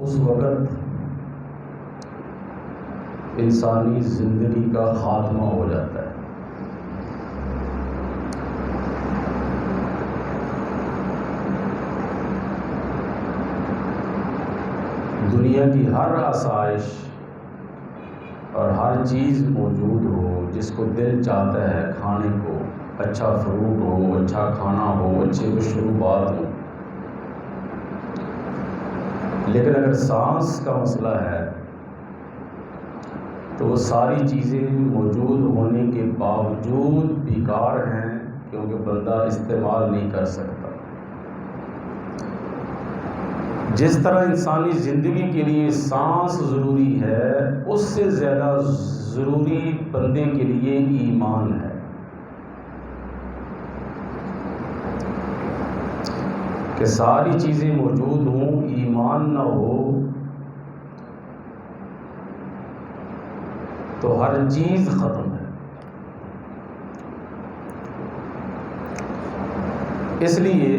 اس وقت انسانی زندگی کا خاتمہ ہو جاتا ہے۔ دنیا کی ہر آسائش اور ہر چیز موجود ہو جس کو دل چاہتا ہے کھانے کو، اچھا فروٹ ہو، اچھا کھانا ہو، اچھے مشروبات ہوں، لیکن اگر سانس کا مسئلہ ہے تو وہ ساری چیزیں موجود ہونے کے باوجود بیکار ہیں، کیونکہ بندہ استعمال نہیں کر سکتا۔ جس طرح انسانی زندگی کے لیے سانس ضروری ہے، اس سے زیادہ ضروری بندے کے لیے ایمان ہے۔ کہ ساری چیزیں موجود ہوں، ایمان نہ ہو تو ہر چیز ختم ہے۔ اس لیے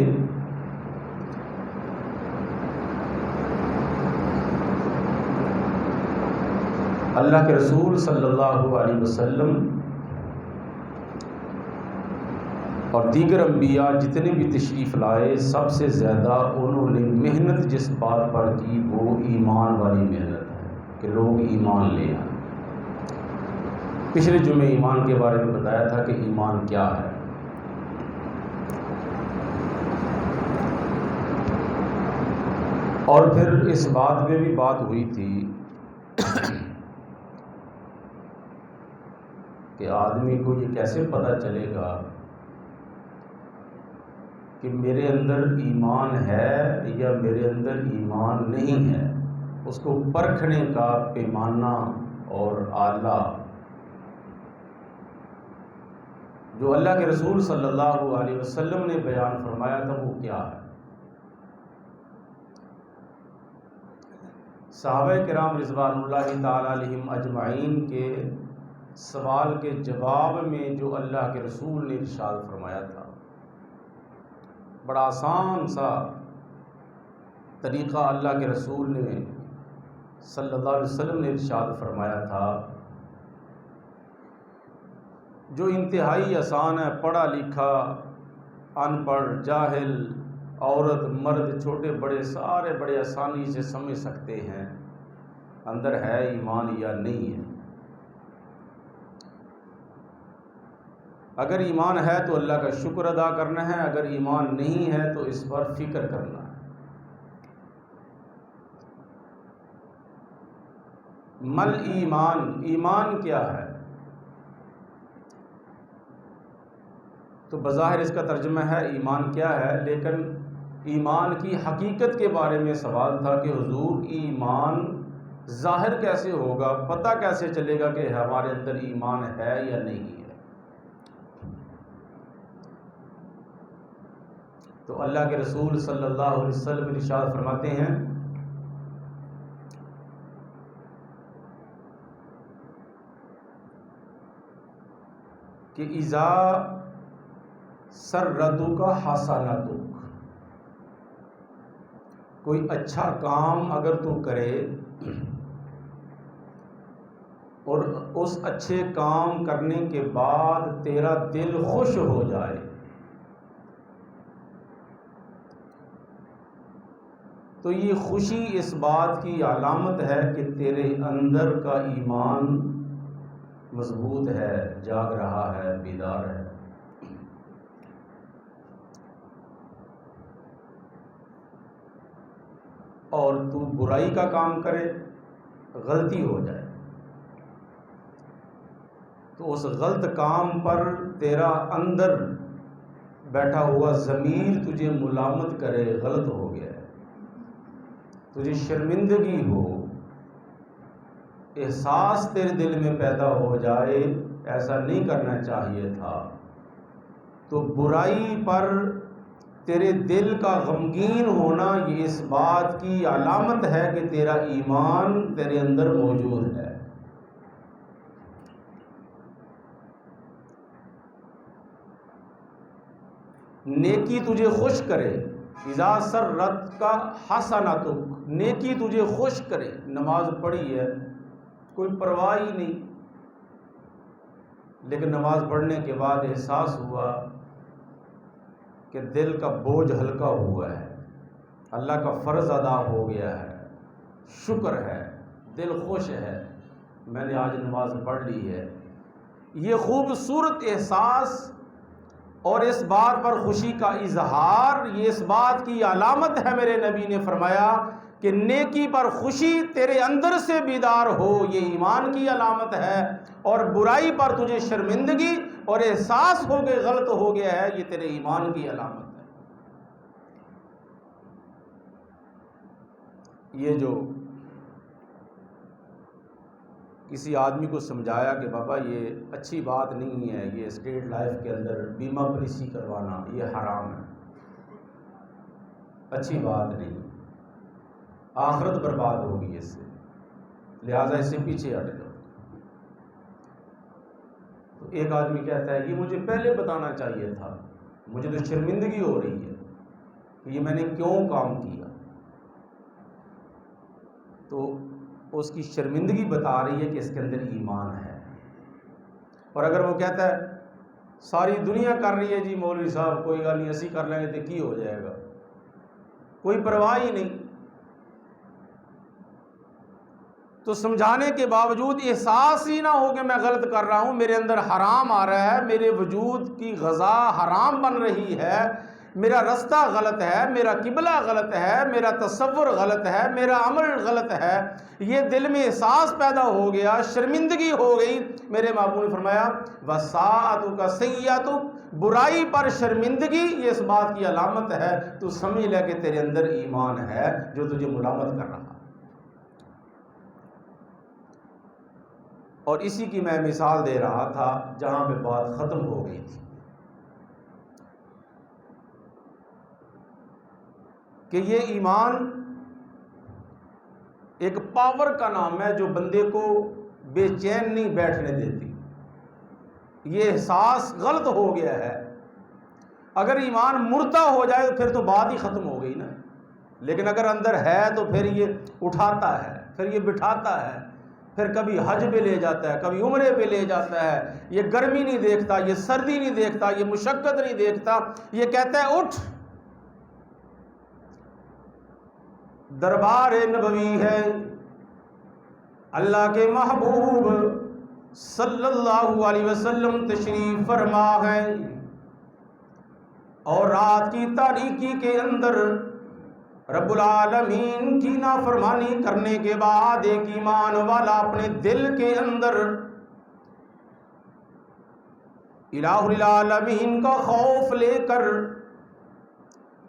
اللہ کے رسول صلی اللہ علیہ وسلم اور دیگر انبیاء جتنے بھی تشریف لائے، سب سے زیادہ انہوں نے محنت جس بات پر کی وہ ایمان والی محنت ہے کہ لوگ ایمان لے آئیں۔ پچھلے جمعے ایمان کے بارے میں بتایا تھا کہ ایمان کیا ہے۔ اور پھر اس بات میں بھی بات ہوئی تھی کہ آدمی کو یہ کیسے پتہ چلے گا کہ میرے اندر ایمان ہے یا میرے اندر ایمان نہیں ہے۔ اس کو پرکھنے کا پیمانہ اور آلہ جو اللہ کے رسول صلی اللہ علیہ وسلم نے بیان فرمایا تھا وہ کیا ہے؟ صحابہ کرام رضوان اللہ تعالی علیہم اجمعین کے سوال کے جواب میں جو اللہ کے رسول نے ارشاد فرمایا تھا، بڑا آسان سا طریقہ اللہ کے رسول نے صلی اللہ علیہ وسلم نے ارشاد فرمایا تھا، جو انتہائی آسان ہے، پڑھا لکھا، ان پڑھ، جاہل، عورت، مرد، چھوٹے بڑے سارے بڑے آسانی سے سمجھ سکتے ہیں اندر ہے ایمان یا نہیں ہے۔ اگر ایمان ہے تو اللہ کا شکر ادا کرنا ہے، اگر ایمان نہیں ہے تو اس پر فکر کرنا ہے۔ مل ایمان، ایمان کیا ہے؟ تو بظاہر اس کا ترجمہ ہے ایمان کیا ہے، لیکن ایمان کی حقیقت کے بارے میں سوال تھا کہ حضور ایمان ظاہر کیسے ہوگا، پتہ کیسے چلے گا کہ ہمارے اندر ایمان ہے یا نہیں ہے؟ تو اللہ کے رسول صلی اللہ علیہ وسلم ارشاد فرماتے ہیں کہ اذا سرتک حسنتک، کوئی اچھا کام اگر تو کرے اور اس اچھے کام کرنے کے بعد تیرا دل خوش ہو جائے، تو یہ خوشی اس بات کی علامت ہے کہ تیرے اندر کا ایمان مضبوط ہے، جاگ رہا ہے، بیدار ہے۔ اور تو برائی کا کام کرے، غلطی ہو جائے تو اس غلط کام پر تیرا اندر بیٹھا ہوا ضمیر تجھے ملامت کرے، غلط ہو گیا ہے، تجھے شرمندگی ہو، احساس تیرے دل میں پیدا ہو جائے ایسا نہیں کرنا چاہیے تھا، تو برائی پر تیرے دل کا غمگین ہونا یہ اس بات کی علامت ہے کہ تیرا ایمان تیرے اندر موجود ہے۔ نیکی تجھے خوش کرے، اذا سرت کا حسنتک، نیکی تجھے خوش کرے. نماز پڑھی ہے کوئی پرواہ ہی نہیں، لیکن نماز پڑھنے کے بعد احساس ہوا کہ دل کا بوجھ ہلکا ہوا ہے، اللہ کا فرض ادا ہو گیا ہے، شکر ہے، دل خوش ہے، میں نے آج نماز پڑھ لی ہے. یہ خوبصورت احساس اور اس بات پر خوشی کا اظہار، یہ اس بات کی علامت ہے. میرے نبی نے فرمایا کہ نیکی پر خوشی تیرے اندر سے بیدار ہو، یہ ایمان کی علامت ہے. اور برائی پر تجھے شرمندگی اور احساس ہو کہ غلط ہو گیا ہے، یہ تیرے ایمان کی علامت ہے. یہ جو کسی آدمی کو سمجھایا کہ بابا یہ اچھی بات نہیں ہے، یہ اسٹیٹ لائف کے اندر بیمہ پالیسی کروانا یہ حرام ہے، اچھی بات نہیں، آخرت برباد ہوگی اس سے، لہٰذا اس سے پیچھے ہٹ جاؤ. تو ایک آدمی کہتا ہے یہ مجھے پہلے بتانا چاہیے تھا، مجھے تو شرمندگی ہو رہی ہے کہ یہ میں نے کیوں کام کیا. تو اس کی شرمندگی بتا رہی ہے کہ اس کے اندر ایمان ہے. اور اگر وہ کہتا ہے ساری دنیا کر رہی ہے جی مولوی صاحب کوئی گل نہیں اسی کر لیں گے تو کی ہو جائے گا، کوئی پرواہ ہی نہیں، تو سمجھانے کے باوجود احساس ہی نہ ہو کہ میں غلط کر رہا ہوں، میرے اندر حرام آ رہا ہے، میرے وجود کی غذا حرام بن رہی ہے، میرا رستہ غلط ہے، میرا قبلہ غلط ہے، میرا تصور غلط ہے، میرا عمل غلط ہے، یہ دل میں احساس پیدا ہو گیا، شرمندگی ہو گئی. میرے محبوب نے فرمایا وَسَاءَتُكَ سَیِّئَتُکَ، برائی پر شرمندگی یہ اس بات کی علامت ہے، تو سمجھ لے کہ تیرے اندر ایمان ہے جو تجھے ملامت کر رہا. اور اسی کی میں مثال دے رہا تھا جہاں پہ بات ختم ہو گئی تھی کہ یہ ایمان ایک پاور کا نام ہے جو بندے کو بے چین نہیں بیٹھنے دیتی. یہ احساس غلط ہو گیا ہے، اگر ایمان مردہ ہو جائے تو پھر تو بات ہی ختم ہو گئی نا، لیکن اگر اندر ہے تو پھر یہ اٹھاتا ہے، پھر یہ بٹھاتا ہے، پھر کبھی حج پہ لے جاتا ہے، کبھی عمرے پہ لے جاتا ہے. یہ گرمی نہیں دیکھتا، یہ سردی نہیں دیکھتا، یہ مشقت نہیں دیکھتا، یہ کہتا ہے اٹھ، دربار نبوی ہے، اللہ کے محبوب صلی اللہ علیہ وسلم تشریف فرما ہے، اور رات کی تاریکی کے اندر رب العالمین کی نافرمانی کرنے کے بعد ایک ایمان والا اپنے دل کے اندر الہ العالمین کا خوف لے کر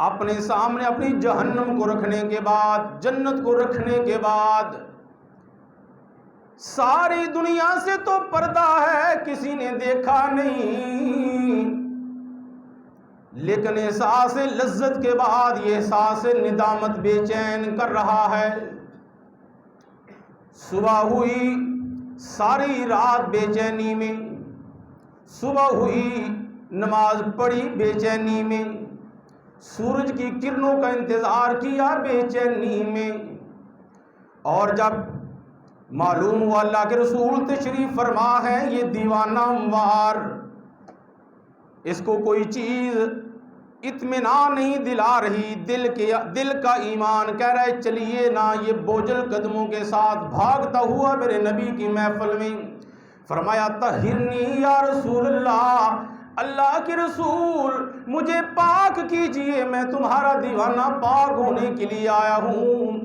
اپنے سامنے اپنی جہنم کو رکھنے کے بعد، جنت کو رکھنے کے بعد، ساری دنیا سے تو پردہ ہے، کسی نے دیکھا نہیں، لیکن احساس لذت کے بعد یہ احساس ندامت بے چین کر رہا ہے. صبح ہوئی ساری رات بے چینی میں، صبح ہوئی نماز پڑھی بے چینی میں، سورج کی کرنوں کا انتظار کیا بے چینی میں، اور جب معلوم ہوا اللہ کے رسول تشریف فرما ہے، یہ دیوانہ اموار، اس کو کوئی چیز اطمینان نہیں دلا رہی، دل کا ایمان کہہ رہا ہے چلیے نا، یہ بوجھل قدموں کے ساتھ بھاگتا ہوا میرے نبی کی محفل میں. فرمایا طہرنی یا رسول اللہ، اللہ کے رسول مجھے پاک کیجئے، میں تمہارا دیوانہ پاک ہونے کے لیے آیا ہوں.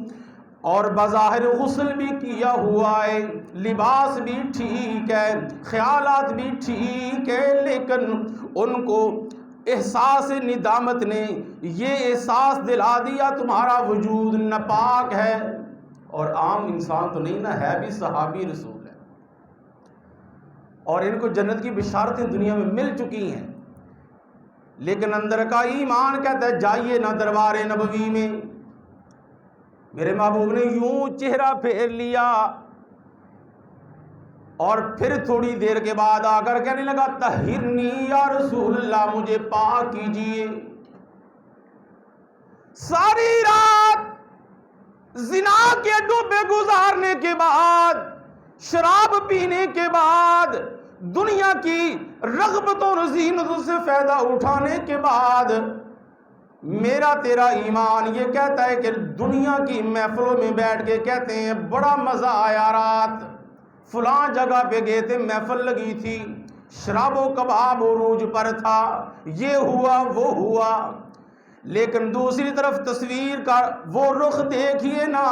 اور بظاہر غسل بھی کیا ہوا ہے، لباس بھی ٹھیک ہے، خیالات بھی ٹھیک ہے، لیکن ان کو احساس ندامت نے یہ احساس دلا دیا تمہارا وجود ناپاک ہے. اور عام انسان تو نہیں نا، ہے بھی صحابی رسول ہے، اور ان کو جنت کی بشارتیں دنیا میں مل چکی ہیں، لیکن اندر کا ایمان کہتا ہے جائیے نا دربار نبوی میں. میرے محبوب نے یوں چہرہ پھیر لیا اور پھر تھوڑی دیر کے بعد آ کر کہنے لگا طہرنی یا رسول اللہ، مجھے پاک کیجئے. ساری رات زنا کے ڈوبے گزارنے کے بعد، شراب پینے کے بعد، دنیا کی رغبتوں اور زینتوں سے فائدہ اٹھانے کے بعد، میرا تیرا ایمان یہ کہتا ہے کہ دنیا کی محفلوں میں بیٹھ کے کہتے ہیں بڑا مزہ آیا، رات فلاں جگہ پہ گئے تھے، محفل لگی تھی، شراب و کباب عروج پر تھا، یہ ہوا وہ ہوا، لیکن دوسری طرف تصویر کا وہ رخ دیکھیے نا،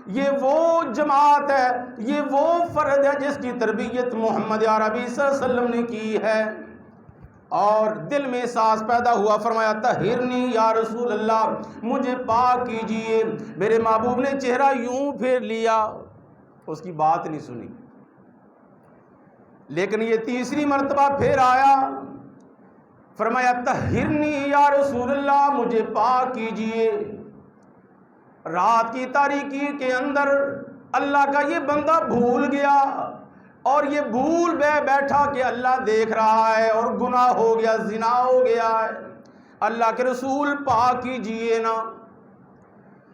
یہ وہ جماعت ہے، یہ وہ فرد ہے جس کی تربیت محمد عربی صلی اللہ علیہ وسلم نے کی ہے۔ اور دل میں احساس پیدا ہوا، فرمایا طہرنی یا رسول اللہ، مجھے پاک کیجئے۔ میرے محبوب نے چہرہ یوں پھیر لیا، اس کی بات نہیں سنی، لیکن یہ تیسری مرتبہ پھر آیا، فرمایا طہرنی یا رسول اللہ، مجھے پاک کیجئے۔ رات کی تاریکی کے اندر اللہ کا یہ بندہ بھول گیا، اور یہ بھول بیٹھا کہ اللہ دیکھ رہا ہے، اور گناہ ہو گیا، زنا ہو گیا ہے، اللہ کے رسول پاک کیجئے نا۔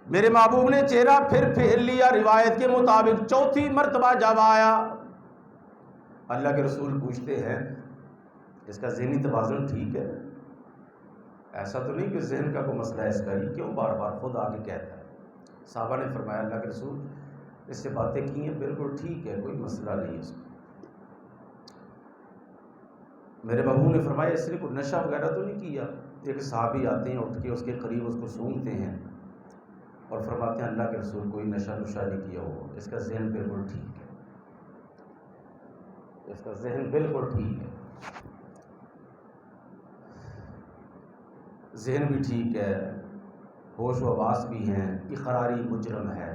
میرے محبوب نے چہرہ پھیر لیا، روایت کے مطابق چوتھی مرتبہ جب آیا، اللہ کے رسول پوچھتے ہیں اس کا ذہنی توازن ٹھیک ہے؟ ایسا تو نہیں کہ ذہن کا کوئی مسئلہ ہے اس کا، یہ کیوں بار بار خود آگے کہتا ہے؟ صحابہ نے فرمایا اللہ کے رسول اس سے باتیں کی ہیں، بالکل ٹھیک ہے، کوئی مسئلہ نہیں ہے اس کو۔ میرے محبوب نے فرمایا اس نے کوئی نشہ وغیرہ تو نہیں کیا؟ ایک صحابی آتے ہیں، اٹھ کے اس کے قریب اس کو سونگتے ہیں اور فرماتے ہیں اللہ کے رسول کوئی نشہ نشہ نہیں کیا ہو، اس کا ذہن بالکل ٹھیک ہے، اس کا ذہن بالکل ٹھیک ہے، ذہن بھی ٹھیک ہے، ہوش و حواس بھی ہیں، اقراری مجرم ہے،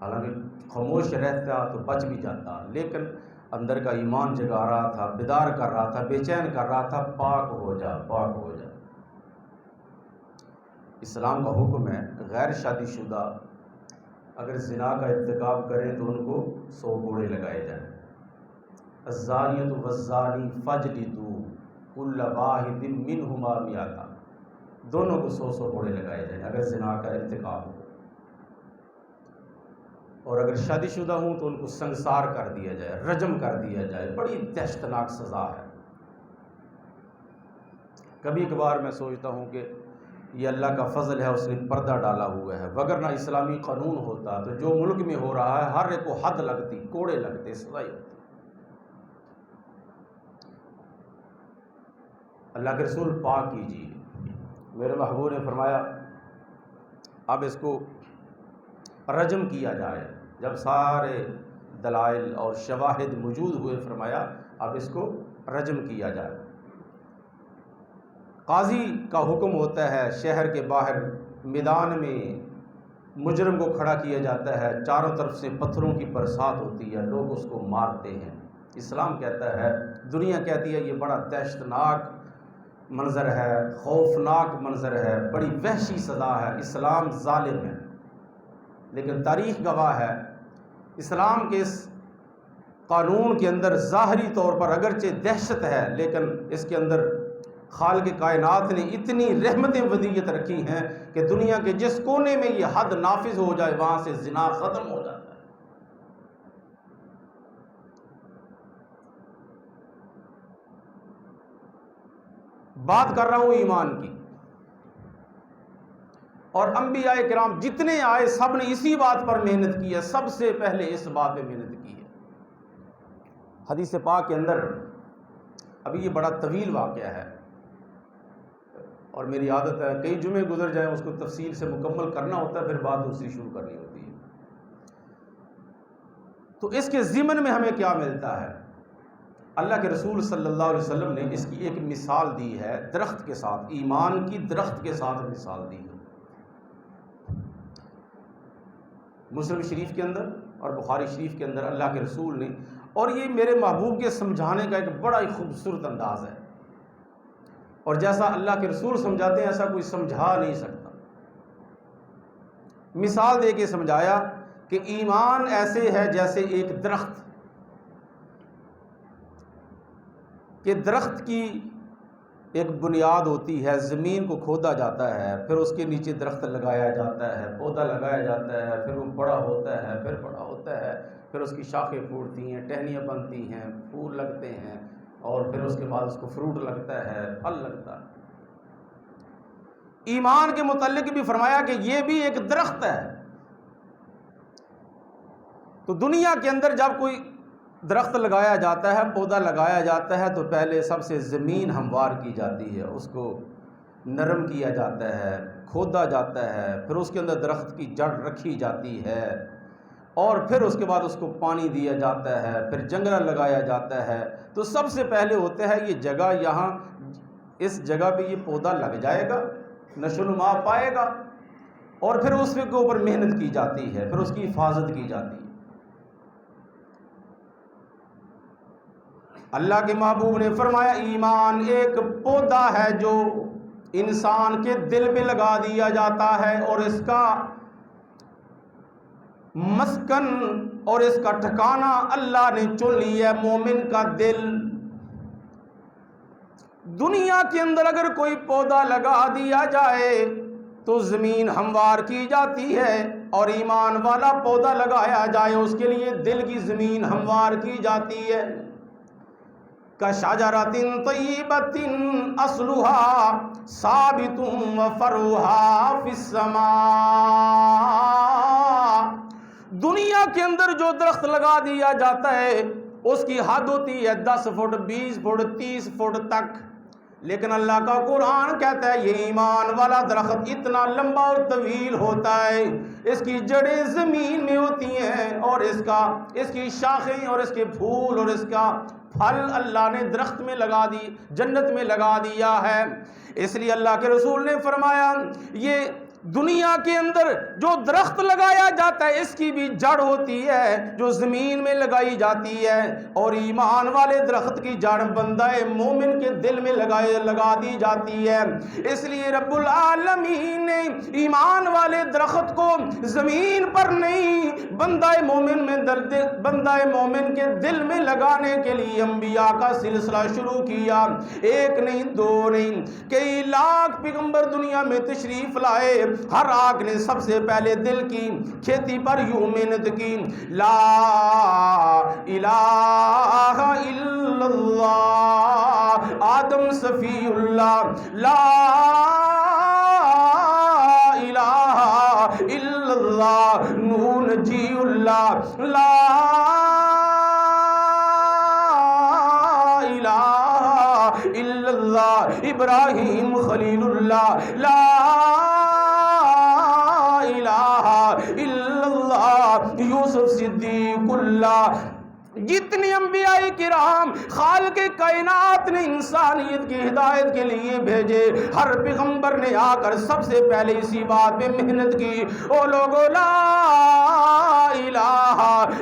حالانکہ خاموش رہتا تو بچ بھی جاتا، لیکن اندر کا ایمان جگا رہا تھا، بیدار کر رہا تھا، بے چین کر رہا تھا، پاک ہو جا، پاک ہو جا۔ اسلام کا حکم ہے غیر شادی شدہ اگر زنا کا ارتکاب کریں تو ان کو 100 کوڑے لگائے جائیں۔ الزانیۃ والزانی فاجلدوا کل واحد منہما مئۃ، دونوں کو 100 کوڑے لگائے جائیں اگر زنا کا ارتکاب ہو، اور اگر شادی شدہ ہوں تو ان کو سنگسار کر دیا جائے، رجم کر دیا جائے۔ بڑی دہشتناک سزا ہے۔ کبھی کبھار میں سوچتا ہوں کہ یہ اللہ کا فضل ہے، اس نے پردہ ڈالا ہوا ہے، وگرنہ اسلامی قانون ہوتا تو جو ملک میں ہو رہا ہے ہر ایک کو حد لگتی، کوڑے لگتے، سزا ہی ہوتی۔ اللہ کے رسول پاک کیجیے۔ میرے محبوب نے فرمایا اب اس کو رجم کیا جائے۔ جب سارے دلائل اور شواہد موجود ہوئے فرمایا اب اس کو رجم کیا جائے۔ قاضی کا حکم ہوتا ہے، شہر کے باہر میدان میں مجرم کو کھڑا کیا جاتا ہے، چاروں طرف سے پتھروں کی برسات ہوتی ہے، لوگ اس کو مارتے ہیں۔ اسلام کہتا ہے، دنیا کہتی ہے یہ بڑا دہشتناک منظر ہے، خوفناک منظر ہے، بڑی وحشی سزا ہے، اسلام ظالم ہے، لیکن تاریخ گواہ ہے اسلام کے اس قانون کے اندر ظاہری طور پر اگرچہ دہشت ہے، لیکن اس کے اندر خالق کائنات نے اتنی رحمتیں ودیعت رکھی ہیں کہ دنیا کے جس کونے میں یہ حد نافذ ہو جائے وہاں سے زنا ختم ہو جاتا ہے۔ بات کر رہا ہوں ایمان کی، اور انبیاء کرام جتنے آئے سب نے اسی بات پر محنت کی ہے، سب سے پہلے اس بات پہ محنت کی ہے۔ حدیث پاک کے اندر ابھی یہ بڑا طویل واقعہ ہے، اور میری عادت ہے کئی جمعے گزر جائیں اس کو تفصیل سے مکمل کرنا ہوتا ہے، پھر بات دوسری شروع کرنی ہوتی ہے۔ تو اس کے ضمن میں ہمیں کیا ملتا ہے؟ اللہ کے رسول صلی اللہ علیہ وسلم نے اس کی ایک مثال دی ہے، درخت کے ساتھ، ایمان کی درخت کے ساتھ مثال دی ہے۔ مسلم شریف کے اندر اور بخاری شریف کے اندر اللہ کے رسول نے، اور یہ میرے محبوب کے سمجھانے کا ایک بڑا ہی خوبصورت انداز ہے، اور جیسا اللہ کے رسول سمجھاتے ہیں ایسا کوئی سمجھا نہیں سکتا۔ مثال دے کے سمجھایا کہ ایمان ایسے ہے جیسے ایک درخت، کہ درخت کی ایک بنیاد ہوتی ہے، زمین کو کھودا جاتا ہے، پھر اس کے نیچے درخت لگایا جاتا ہے، پودا لگایا جاتا ہے، پھر وہ بڑا ہوتا ہے، پھر بڑا ہوتا ہے، پھر اس کی شاخیں پھوٹتی ہیں، ٹہنیاں بنتی ہیں، پھول لگتے ہیں، اور پھر اس کے بعد اس کو فروٹ لگتا ہے، پھل لگتا ہے۔ ایمان کے متعلق بھی فرمایا کہ یہ بھی ایک درخت ہے۔ تو دنیا کے اندر جب کوئی درخت لگایا جاتا ہے، پودا لگایا جاتا ہے، تو پہلے سب سے زمین ہموار کی جاتی ہے، اس کو نرم کیا جاتا ہے، کھودا جاتا ہے، پھر اس کے اندر درخت کی جڑ رکھی جاتی ہے، اور پھر اس کے بعد اس کو پانی دیا جاتا ہے، پھر جنگلہ لگایا جاتا ہے۔ تو سب سے پہلے ہوتا ہے یہ جگہ، یہاں اس جگہ پہ یہ پودا لگ جائے گا، نشو و نما پائے گا، اور پھر اس کے اوپر محنت کی جاتی ہے، پھر اس کی حفاظت کی جاتی ہے۔ اللہ کے محبوب نے فرمایا ایمان ایک پودا ہے جو انسان کے دل پہ لگا دیا جاتا ہے، اور اس کا مسکن اور اس کا ٹھکانہ اللہ نے چن لیا ہے مومن کا دل۔ دنیا کے اندر اگر کوئی پودا لگا دیا جائے تو زمین ہموار کی جاتی ہے، اور ایمان والا پودا لگایا جائے اس کے لیے دل کی زمین ہموار کی جاتی ہے۔ کشجرۃ طیبۃ اصلھا ثابت وفرعھا فی السماء۔ دنیا کے اندر جو درخت لگا دیا جاتا ہے اس کی حد ہوتی ہے 10 فٹ 20 فٹ 30 فٹ تک، لیکن اللہ کا قرآن کہتا ہے یہ ایمان والا درخت اتنا لمبا اور طویل ہوتا ہے، اس کی جڑیں زمین میں ہوتی ہیں، اور اس کی شاخیں اور اس کے پھول اور اس کا پھل اللہ نے درخت میں لگا دی، جنت میں لگا دیا ہے۔ اس لیے اللہ کے رسول نے فرمایا یہ دنیا کے اندر جو درخت لگایا جاتا ہے اس کی بھی جڑ ہوتی ہے جو زمین میں لگائی جاتی ہے، اور ایمان والے درخت کی جڑ بندہ مومن کے دل میں لگا دی جاتی ہے۔ اس لیے رب العالمین نے ایمان والے درخت کو زمین پر نہیں بندہ مومن کے دل میں لگانے کے لیے انبیاء کا سلسلہ شروع کیا۔ ایک نہیں دو نہیں، کئی لاکھ پیغمبر دنیا میں تشریف لائے، ہر آگ نے سب سے پہلے دل کی کھیتی پر یوں محنت کی، لا الہ الا اللہ آدم صفی اللہ، لا الہ الا اللہ نوح نجی اللہ، لا الہ الا اللہ ابراہیم خلیل اللہ، لا الہ الا اللہ یوسف صدیق اللہ۔ جتنے انبیاء کرام خالق کائنات نے انسانیت کی ہدایت کے لیے بھیجے، ہر پیغمبر نے آ کر سب سے پہلے اسی بات پہ محنت کی، او لوگو لا الہ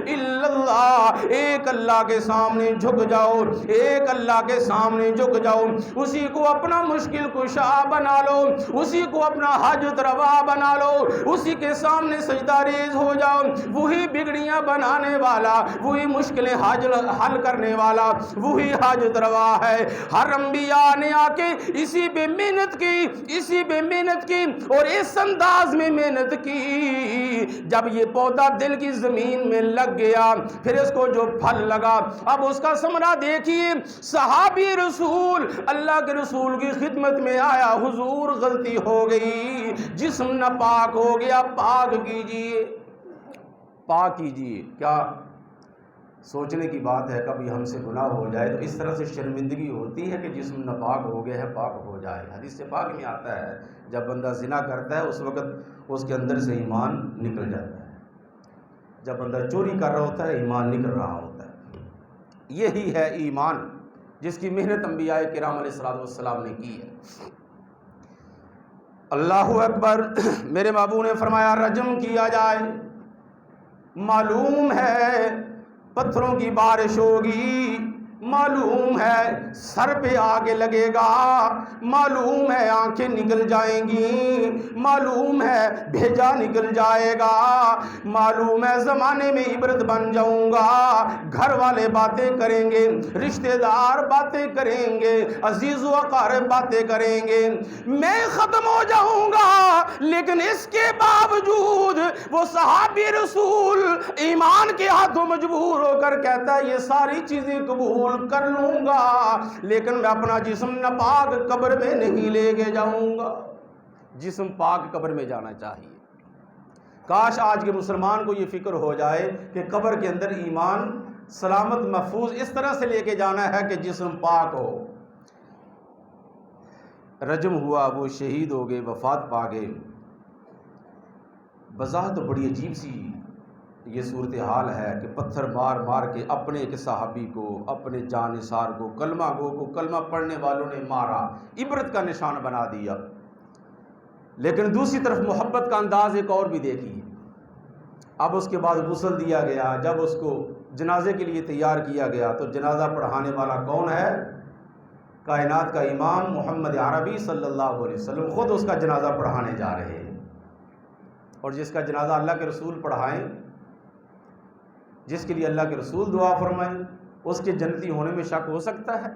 الا اللہ، ایک اللہ کے سامنے جھک جاؤ، ایک اللہ کے سامنے جھک جاؤ، اسی کو اپنا مشکل کشا بنا لو، اسی کو اپنا حاجت روا بنا لو، اسی کے سامنے سجدہ ریز ہو جاؤ، وہی بگڑیاں بنانے والا، وہی مشکل حل کرنے والا، وہی حاجت روا ہے۔ ہر انبیاء نے آ کے اسی پہ محنت کی، اسی پہ محنت کی، اور اس انداز میں محنت کی۔ جب یہ پودا دل کی زمین میں لگ گیا، پھر اس کو جو پھل لگا، اب اس کا ثمرہ دیکھیے۔ صحابی رسول اللہ کے رسول کی خدمت میں آیا، حضور غلطی ہو گئی، جسم ناپاک ہو گیا، پاک کیجئے، پاک کیجئے۔ کیا سوچنے کی بات ہے، کبھی ہم سے گناہ ہو جائے تو اس طرح سے شرمندگی ہوتی ہے کہ جسم ناپاک ہو گیا ہے، پاک ہو جائے۔ حدیث سے پاک میں آتا ہے جب بندہ زنا کرتا ہے اس وقت اس کے اندر سے ایمان نکل جاتا ہے، جب بندہ چوری کر رہا ہوتا ہے ایمان نکل رہا ہوتا ہے۔ یہی ہے ایمان جس کی محنت انبیاء کرام علیہ السلام نے کی ہے۔ اللہ اکبر۔ میرے محبوب نے فرمایا رجم کیا جائے، معلوم ہے پتھروں کی بارش ہوگی، معلوم ہے سر پہ آگے لگے گا، معلوم ہے آنکھیں نکل جائیں گی، معلوم ہے بھیجا نکل جائے گا، معلوم ہے زمانے میں عبرت بن جاؤں گا، گھر والے باتیں کریں گے، رشتہ دار باتیں کریں گے، عزیز و اقارب باتیں کریں گے، میں ختم ہو جاؤں گا، لیکن اس کے باوجود وہ صحابی رسول ایمان کے ہاتھوں مجبور ہو کر کہتا ہے یہ ساری چیزیں قبول کر لوں گا، لیکن میں اپنا جسم ناپاک قبر میں نہیں لے کے جاؤں گا۔ جسم پاک قبر میں جانا چاہیے۔ کاش آج کے مسلمان کو یہ فکر ہو جائے کہ قبر کے اندر ایمان سلامت محفوظ اس طرح سے لے کے جانا ہے کہ جسم پاک ہو۔ رجم ہوا، وہ شہید ہو گئے، وفات پا گئے۔ بظاہر تو بڑی عجیب سی یہ صورتحال ہے کہ پتھر مار مار کے اپنے ایک صحابی کو، اپنے جان نثار کو، کلمہ گو کو، کلمہ پڑھنے والوں نے مارا، عبرت کا نشان بنا دیا۔ لیکن دوسری طرف محبت کا انداز ایک اور بھی دیکھیے۔ اب اس کے بعد غسل دیا گیا، جب اس کو جنازے کے لیے تیار کیا گیا تو جنازہ پڑھانے والا کون ہے؟ کائنات کا امام محمد عربی صلی اللہ علیہ وسلم خود اس کا جنازہ پڑھانے جا رہے ہیں۔ اور جس کا جنازہ اللہ کے رسول پڑھائیں، جس کے لیے اللہ کے رسول دعا فرمائیں، اس کے جنتی ہونے میں شک ہو سکتا ہے؟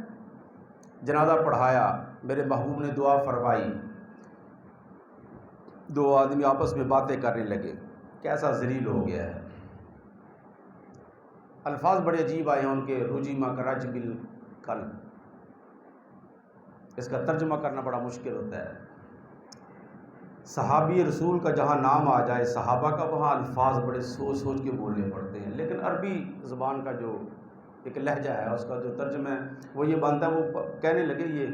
جنازہ پڑھایا، میرے محبوب نے دعا فرمائی، دو آدمی آپس میں باتیں کرنے لگے، کیسا ذلیل ہو گیا ہے۔ الفاظ بڑے عجیب آئے ہیں ان کے، رجم کرج بالقلب، اس کا ترجمہ کرنا بڑا مشکل ہوتا ہے۔ صحابی رسول کا جہاں نام آ جائے صحابہ کا، وہاں الفاظ بڑے سوچ سوچ کے بولنے پڑتے ہیں، لیکن عربی زبان کا جو ایک لہجہ ہے اس کا جو ترجمہ ہے وہ یہ بنتا ہے، وہ کہنے لگے یہ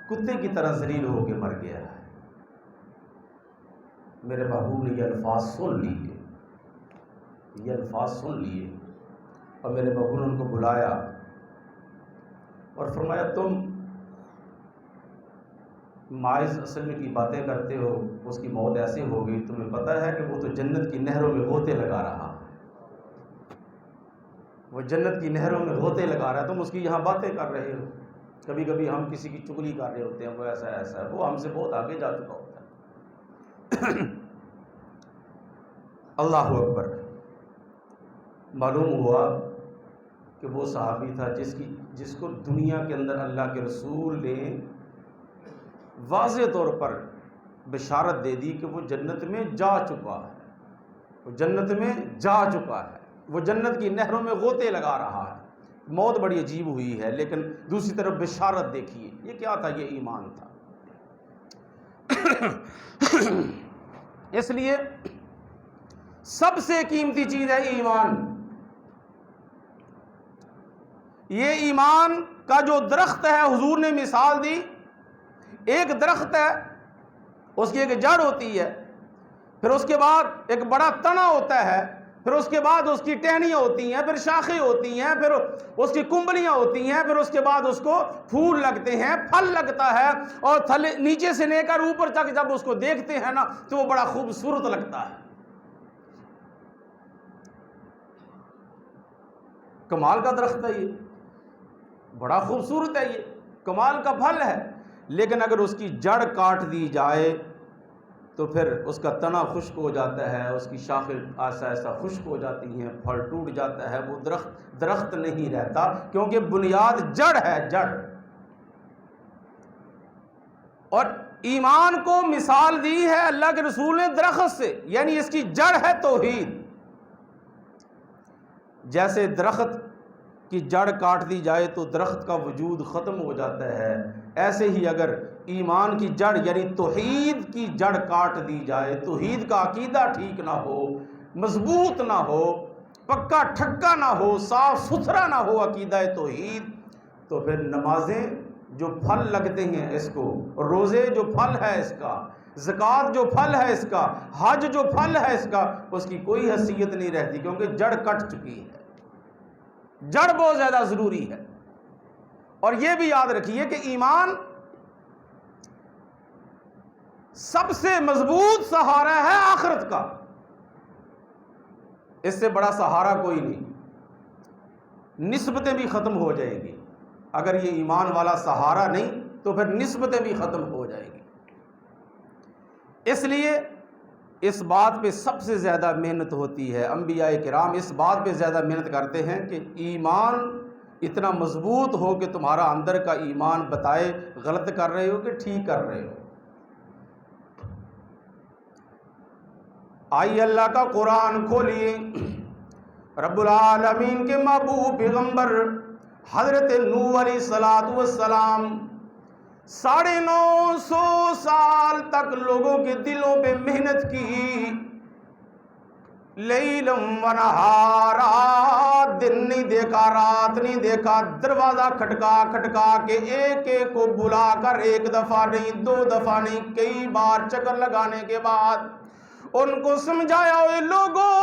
کتے کی طرح ذلیل ہو کے مر گیا ہے۔ میرے محبوب نے یہ الفاظ سن لیے، یہ الفاظ سن لیے، اور میرے محبوب نے ان کو بلایا اور فرمایا تم ماعز اصل میں کی باتیں کرتے ہو، اس کی موت ایسی ہو گئی، تمہیں پتہ ہے کہ وہ تو جنت کی نہروں میں غوطے لگا رہا ہے، وہ جنت کی نہروں میں غوطے لگا رہا ہے، تم اس کی یہاں باتیں کر رہے ہو۔ کبھی کبھی ہم کسی کی چگلی کر رہے ہوتے ہیں، وہ ایسا ایسا ہے، وہ ہم سے بہت آگے جا چکا ہوتا ہے۔ اللہ اکبر۔ معلوم ہوا کہ وہ صحابی تھا جس کو دنیا کے اندر اللہ کے رسول نے واضح طور پر بشارت دے دی کہ وہ جنت میں جا چکا ہے، وہ جنت میں جا چکا ہے، وہ جنت کی نہروں میں غوطے لگا رہا ہے۔ موت بڑی عجیب ہوئی ہے، لیکن دوسری طرف بشارت دیکھیے، یہ کیا تھا؟ یہ ایمان تھا۔ اس لیے سب سے قیمتی چیز ہے ایمان۔ یہ ایمان کا جو درخت ہے، حضور نے مثال دی، ایک درخت ہے، اس کی ایک جڑ ہوتی ہے، پھر اس کے بعد ایک بڑا تنا ہوتا ہے، پھر اس کے بعد اس کی ٹہنیاں ہوتی ہیں، پھر شاخیں ہوتی ہیں، پھر اس کی کنبلیاں ہوتی ہیں، پھر اس کے بعد اس کو پھول لگتے ہیں، پھل لگتا ہے، اور نیچے سے لے کر اوپر تک جب اس کو دیکھتے ہیں نا تو وہ بڑا خوبصورت لگتا ہے۔ کمال کا درخت ہے یہ، بڑا خوبصورت ہے، یہ کمال کا پھل ہے، لیکن اگر اس کی جڑ کاٹ دی جائے تو پھر اس کا تنا خشک ہو جاتا ہے، اس کی شاخیں ایسا ایسا خشک ہو جاتی ہیں، پھل ٹوٹ جاتا ہے، وہ درخت نہیں رہتا، کیونکہ بنیاد جڑ ہے، جڑ۔ اور ایمان کو مثال دی ہے اللہ کے رسول نے درخت سے، یعنی اس کی جڑ ہے توحید۔ جیسے درخت کی جڑ کاٹ دی جائے تو درخت کا وجود ختم ہو جاتا ہے، ایسے ہی اگر ایمان کی جڑ یعنی توحید کی جڑ کاٹ دی جائے، توحید کا عقیدہ ٹھیک نہ ہو، مضبوط نہ ہو، پکا ٹھکا نہ ہو، صاف ستھرا نہ ہو عقیدہ توحید، تو پھر نمازیں جو پھل لگتے ہیں اس کو، روزے جو پھل ہے اس کا، زکوٰۃ جو پھل ہے اس کا، حج جو پھل ہے اس کا، اس کی کوئی حیثیت نہیں رہتی، کیونکہ جڑ کٹ چکی ہے۔ جڑ بہت زیادہ ضروری ہے۔ اور یہ بھی یاد رکھیے کہ ایمان سب سے مضبوط سہارا ہے آخرت کا، اس سے بڑا سہارا کوئی نہیں۔ نسبتیں بھی ختم ہو جائیں گی۔ اگر یہ ایمان والا سہارا نہیں تو پھر نسبتیں بھی ختم ہو جائیں گی۔ اس لیے اس بات پہ سب سے زیادہ محنت ہوتی ہے، انبیاء کرام اس بات پہ زیادہ محنت کرتے ہیں کہ ایمان اتنا مضبوط ہو کہ تمہارا اندر کا ایمان بتائے غلط کر رہے ہو کہ ٹھیک کر رہے ہو۔ آئیے اللہ کا قرآن کھولیے، رب العالمین کے محبوب پیغمبر حضرت نوح علیہ السلام 950 سال تک لوگوں کے دلوں پہ محنت کی، لیلم و نہارا، دن نہیں دیکھا رات نہیں دیکھا، دروازہ کھٹکا کھٹکا کے ایک ایک کو بلا کر، ایک دفعہ نہیں 2 دفعہ نہیں کئی بار چکر لگانے کے بعد ان کو سمجھایا، اے لوگوں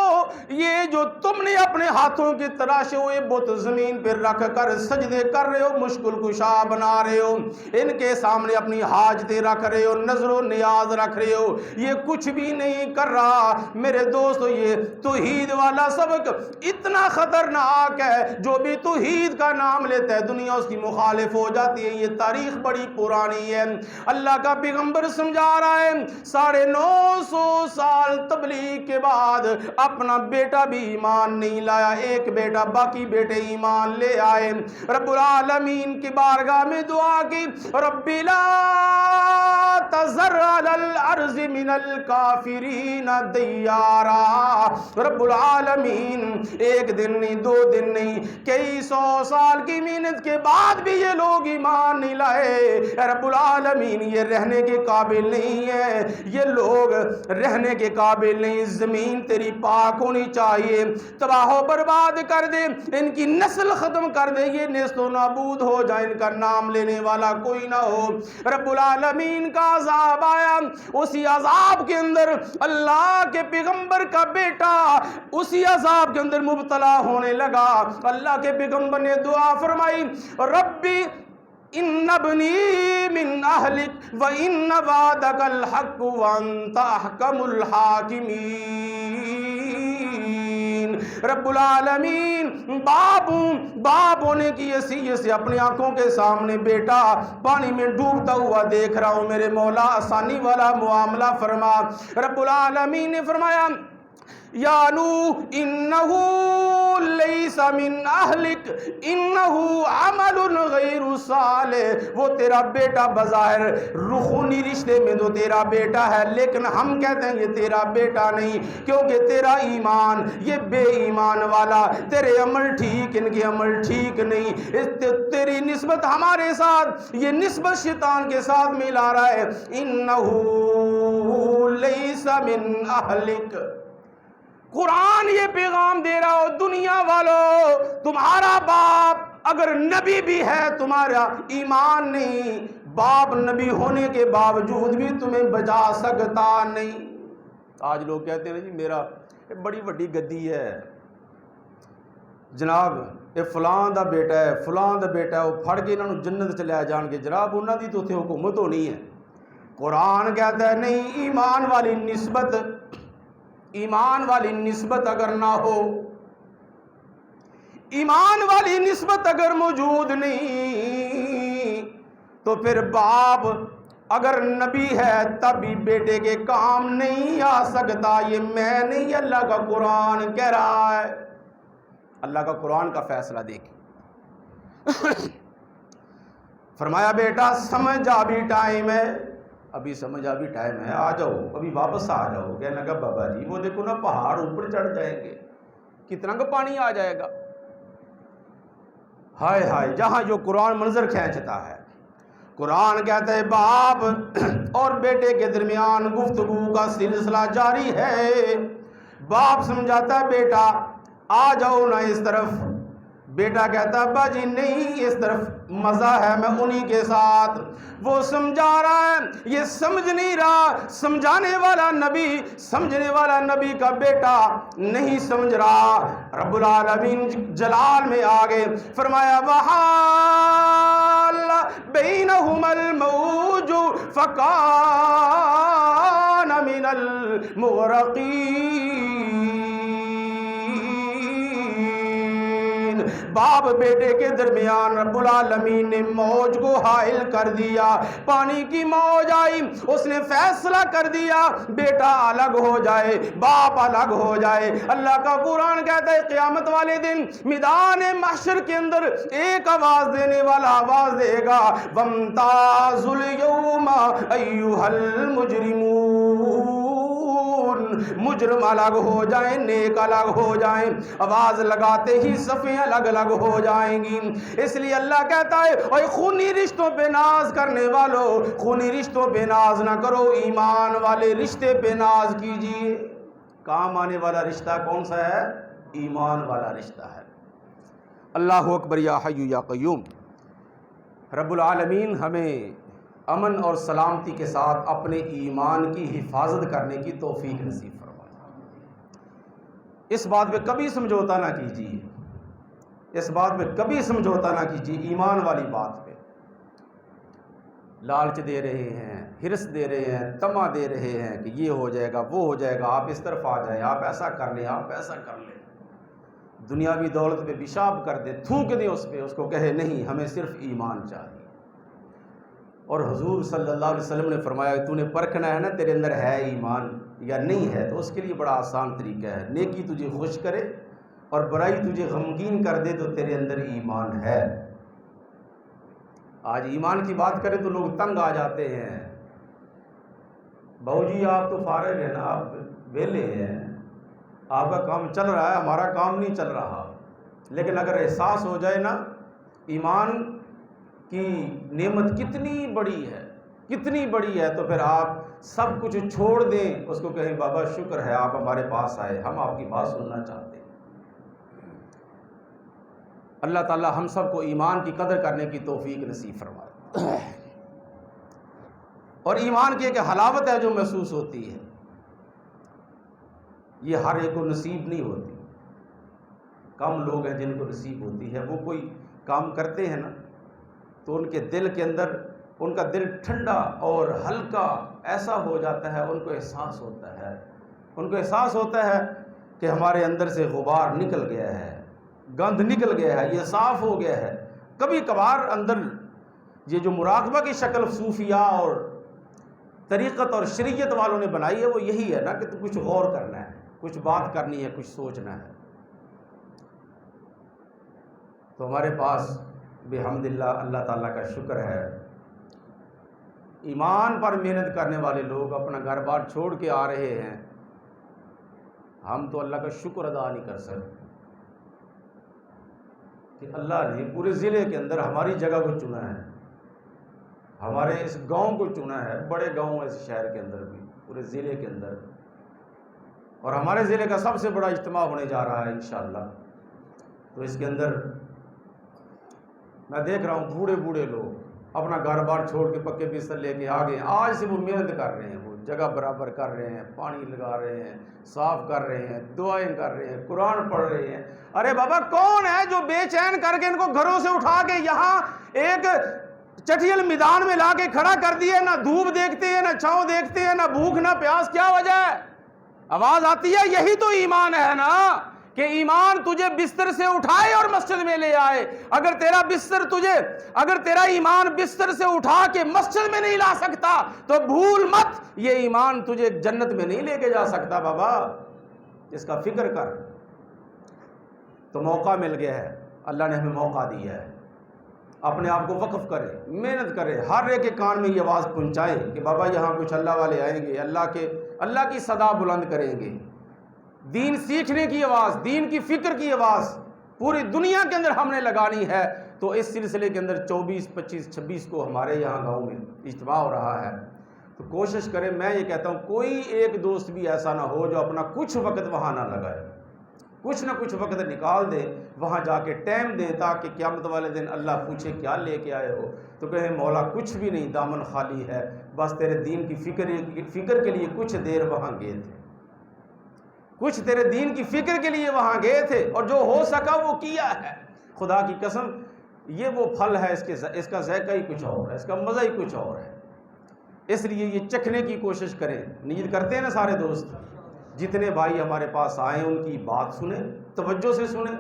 یہ جو تم نے اپنے ہاتھوں کے تراشے ہوئے بت زمین پر رکھ کر سجدے کر رہے ہو، مشکل کشا بنا رہے ہو، ان کے سامنے اپنی حاجتیں رکھ رہے ہو، نظر و نیاز رکھ رہے ہو، یہ کچھ بھی نہیں کر رہا۔ میرے دوستو، یہ توحید والا سبق اتنا خطرناک ہے، جو بھی توحید کا نام لیتا ہے دنیا اس کی مخالف ہو جاتی ہے۔ یہ تاریخ بڑی پرانی ہے، اللہ کا پیغمبر سمجھا رہا ہے۔ 950 سال تبلیغ کے بعد اپنا بیٹا بھی ایمان نہیں لایا، ایک بیٹا، باقی بیٹے ایمان لے آئے۔ رب العالمین کی بارگاہ میں دعا کی، رب لا تذر علی الارض من الکافرین دیارا۔ رب العالمین ایک دن نہیں 2 دن نہیں کئی 100 سال کی محنت کے بعد بھی یہ لوگ ایمان نہیں لائے۔ رب العالمین یہ رہنے کے قابل نہیں ہے، یہ لوگ رہنے کے قابل نہیں، زمین تیری پاک ہونی چاہیے، تباہ و برباد کر دے، ان کی نسل ختم کر دے، یہ نیست و نابود ہو جائے، ان کا نام لینے والا کوئی نہ ہو۔ رب العالمین کا عذاب آیا، اسی عذاب کے اندر اللہ کے پیغمبر کا بیٹا اسی عذاب کے اندر مبتلا ہونے لگا۔ اللہ کے پیغمبر نے دعا فرمائی، ربی ان ابنی من اہلک و ان وعدک الحق وانت احکم الحاکمین۔ رب العالمین باپ ہونے کی حیثیت سے اپنی آنکھوں کے سامنے بیٹا پانی میں ڈوبتا ہوا دیکھ رہا ہوں، میرے مولا آسانی والا معاملہ فرما۔ رب العالمین نے فرمایا، یا نوح انہو لیس من اہلک انہو عمل غیر صالح۔ وہ تیرا بیٹا بظاہر رخونی رشتے میں تو تیرا بیٹا ہے، لیکن ہم کہتے ہیں یہ تیرا بیٹا نہیں، کیونکہ تیرا ایمان یہ بے ایمان والا، تیرے عمل ٹھیک ان کے عمل ٹھیک نہیں، تیری نسبت ہمارے ساتھ یہ نسبت شیطان کے ساتھ ملا رہا ہے۔ انہو لیس من اہلک۔ قرآن یہ پیغام دے رہا ہو، دنیا والو تمہارا باپ اگر نبی بھی ہے تمہارا ایمان نہیں، باپ نبی ہونے کے باوجود بھی تمہیں بچا سکتا نہیں۔ آج لوگ کہتے ہیں جی میرا بڑی وڈی گدی ہے جناب، یہ فلاں دا بیٹا ہے، فلاں دا بیٹا ہے، وہ پھڑ کے انہوں جنت چ لے جان گے، جناب انہوں دی تو اتنے حکومت ہونی ہے۔ قرآن کہتا ہے نہیں، ایمان والی نسبت اگر نہ ہو، ایمان والی نسبت اگر موجود نہیں تو پھر باپ اگر نبی ہے تب بھی بیٹے کے کام نہیں آ سکتا۔ یہ میں نہیں، اللہ کا قرآن کہہ رہا ہے۔ اللہ کا قرآن کا فیصلہ دیکھیں۔ فرمایا بیٹا سمجھ ابھی ٹائم ہے، ابھی سمجھ ابھی ٹائم ہے، آ جاؤ ابھی واپس آ جاؤ۔ کہنے لگا بابا جی وہ دیکھو نا پہاڑ اوپر چڑھ جائیں گے، کتنا کا پانی آ جائے گا۔ ہائے ہائے، جہاں جو قرآن منظر کھینچتا ہے۔ قرآن کہتا ہے باپ اور بیٹے کے درمیان گفتگو کا سلسلہ جاری ہے۔ باپ سمجھاتا ہے بیٹا آ جاؤ نا اس طرف، بیٹا کہتا ہے ابا جی نہیں اس طرف مزہ ہے میں انہی کے ساتھ۔ وہ سمجھا رہا ہے، یہ سمجھ نہیں رہا، سمجھانے والا نبی کا بیٹا نہیں سمجھ رہا۔ رب العالمین جلال میں آگے فرمایا وحال بینہما الموج فکان من المغرقین۔ باپ بیٹے کے درمیان رب العالمین نے موج کو حائل کر دیا، پانی کی موج آئی، اس نے فیصلہ کر دیا بیٹا الگ ہو جائے، باپ الگ ہو جائے۔ اللہ کا قرآن کہتا ہے قیامت والے دن میدان محشر کے اندر ایک آواز دینے والا آواز دے گا، وَامْتَازُوا الْيَوْمَ أَيُّهَا الْمُجْرِمُونَ، مجرم الگ ہو جائیں، نیک الگ ہو جائیں۔ آواز لگاتے ہی صفیں الگ الگ ہو جائیں گی۔ اس لیے اللہ کہتا ہے اوے خونی رشتوں پہ ناز کرنے والوں، خونی رشتوں پہ ناز نہ کرو، ایمان والے رشتے پہ ناز کیجیے۔ کام آنے والا رشتہ کون سا ہے؟ ایمان والا رشتہ ہے۔ اللہ اکبر یا حی یا قیوم۔ رب العالمین ہمیں امن اور سلامتی کے ساتھ اپنے ایمان کی حفاظت کرنے کی توفیق نصیب فرمائے۔ اس بات پہ کبھی سمجھوتا نہ کیجیے، اس بات پہ کبھی سمجھوتا نہ کیجیے، ایمان والی بات پہ۔ لالچ دے رہے ہیں، ہرس دے رہے ہیں، طمع دے رہے ہیں کہ یہ ہو جائے گا، وہ ہو جائے گا، آپ اس طرف آ جائیں، آپ ایسا کر لیں، آپ ایسا کر لیں۔ دنیاوی دولت پہ پیشاب کر دے، تھوک دے اس پہ، اس کو کہے نہیں ہمیں صرف ایمان چاہیے۔ اور حضور صلی اللہ علیہ وسلم نے فرمایا تو نے پرکھنا ہے نا تیرے اندر ہے ایمان یا نہیں ہے، تو اس کے لیے بڑا آسان طریقہ ہے، نیکی تجھے خوش کرے اور برائی تجھے غمگین کر دے تو تیرے اندر ایمان ہے۔ آج ایمان کی بات کریں تو لوگ تنگ آ جاتے ہیں، بہو جی آپ تو فارغ ہیں نا، آپ ویلے ہیں، آپ کا کام چل رہا ہے، ہمارا کام نہیں چل رہا۔ لیکن اگر احساس ہو جائے نا ایمان کی نعمت کتنی بڑی ہے، کتنی بڑی ہے، تو پھر آپ سب کچھ چھوڑ دیں، اس کو کہیں بابا شکر ہے آپ ہمارے پاس آئے، ہم آپ کی بات سننا چاہتے ہیں۔ اللہ تعالی ہم سب کو ایمان کی قدر کرنے کی توفیق نصیب فرمائے۔ اور ایمان کی ایک حلاوت ہے جو محسوس ہوتی ہے، یہ ہر ایک کو نصیب نہیں ہوتی، کم لوگ ہیں جن کو نصیب ہوتی ہے۔ وہ کوئی کام کرتے ہیں نا تو ان کے دل کے اندر ان کا دل ٹھنڈا اور ہلکا ایسا ہو جاتا ہے، ان کو احساس ہوتا ہے، ان کو احساس ہوتا ہے کہ ہمارے اندر سے غبار نکل گیا ہے، گند نکل گیا ہے، یہ صاف ہو گیا ہے۔ کبھی کبھار اندر یہ جو مراقبہ کی شکل صوفیاء اور طریقت اور شریعت والوں نے بنائی ہے وہ یہی ہے نا کہ تو کچھ غور کرنا ہے، کچھ بات کرنی ہے، کچھ سوچنا ہے۔ تو ہمارے پاس بحمد اللہ اللہ تعالیٰ کا شکر ہے، ایمان پر محنت کرنے والے لوگ اپنا گھر بار چھوڑ کے آ رہے ہیں۔ ہم تو اللہ کا شکر ادا نہیں کر سکتے کہ اللہ نے پورے ضلع کے اندر ہماری جگہ کو چنا ہے، ہمارے اس گاؤں کو چنا ہے، بڑے گاؤں ہیں اس شہر کے اندر بھی، پورے ضلع کے اندر، اور ہمارے ضلع کا سب سے بڑا اجتماع ہونے جا رہا ہے انشاءاللہ۔ تو اس کے اندر میں دیکھ رہا ہوں بوڑھے بوڑھے لوگ اپنا گھر بار چھوڑ کے پکے بستر لے کے آ گئے، آج سے وہ محنت کر رہے ہیں، وہ جگہ برابر کر رہے ہیں، پانی لگا رہے ہیں، صاف کر رہے ہیں، دعائیں کر رہے ہیں، قرآن پڑھ رہے ہیں۔ ارے بابا کون ہے جو بے چین کر کے ان کو گھروں سے اٹھا کے یہاں ایک چٹیل میدان میں لا کے کھڑا کر دیے؟ نہ دھوپ دیکھتے ہیں، نہ چھاؤں دیکھتے ہیں، نہ بھوک نہ پیاس، کیا وجہ ہے؟ آواز آتی ہے یہی تو ایمان ہے نا، کہ ایمان تجھے بستر سے اٹھائے اور مسجد میں لے آئے۔ اگر تیرا ایمان بستر سے اٹھا کے مسجد میں نہیں لا سکتا تو بھول مت، یہ ایمان تجھے جنت میں نہیں لے کے جا سکتا بابا، اس کا فکر کر۔ تو موقع مل گیا ہے، اللہ نے ہمیں موقع دیا ہے، اپنے آپ کو وقف کرے، محنت کرے، ہر ایک کے کان میں یہ آواز پہنچائے کہ بابا یہاں کچھ اللہ والے آئیں گے، اللہ کی صدا بلند کریں گے، دین سیکھنے کی آواز، دین کی فکر کی آواز پوری دنیا کے اندر ہم نے لگانی ہے۔ تو اس سلسلے کے اندر 24، 25، 26 کو ہمارے یہاں گاؤں میں اجتماع ہو رہا ہے، تو کوشش کریں، میں یہ کہتا ہوں کوئی ایک دوست بھی ایسا نہ ہو جو اپنا کچھ وقت وہاں نہ لگائے، کچھ نہ کچھ وقت نکال دے، وہاں جا کے ٹائم دے، تاکہ قیامت والے دن اللہ پوچھے کیا لے کے آئے ہو، تو کہیں مولا کچھ بھی نہیں، دامن خالی ہے، بس تیرے دین کی فکر کے لیے کچھ دیر وہاں گئے تھے، کچھ تیرے دین کی فکر کے لیے وہاں گئے تھے، اور جو ہو سکا وہ کیا ہے۔ خدا کی قسم یہ وہ پھل ہے، اس کا ذائقہ ہی کچھ اور ہے، اس کا مزہ ہی کچھ اور ہے۔ اس لیے یہ چکھنے کی کوشش کریں، نیت کرتے ہیں نا سارے دوست، جتنے بھائی ہمارے پاس آئیں ان کی بات سنیں، توجہ سے سنیں،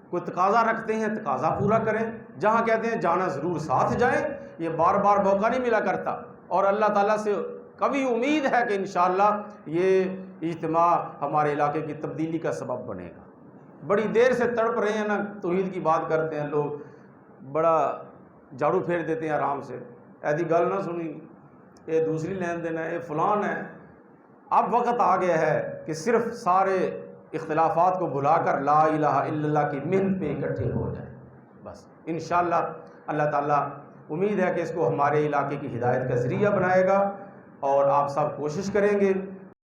کوئی تقاضا رکھتے ہیں تقاضا پورا کریں، جہاں کہتے ہیں جانا ضرور ساتھ جائیں، یہ بار بار موقع نہیں ملا کرتا، اور اللہ تعالیٰ سے کبھی امید ہے کہ انشاءاللہ یہ اجتماع ہمارے علاقے کی تبدیلی کا سبب بنے گا۔ بڑی دیر سے تڑپ رہے ہیں نا، توحید کی بات کرتے ہیں لوگ، بڑا جھاڑو پھیر دیتے ہیں آرام سے، ایسی گل نہ سنی، یہ دوسری لین دین ہے، یہ فلان ہے۔ اب وقت آ گیا ہے کہ صرف سارے اختلافات کو بھلا کر لا الہ الا اللہ کی محنت پہ اکٹھے ہو جائیں، بس انشاءاللہ اللہ تعالیٰ امید ہے کہ اس کو ہمارے علاقے کی ہدایت کا ذریعہ بنائے گا، اور آپ سب کوشش کریں گے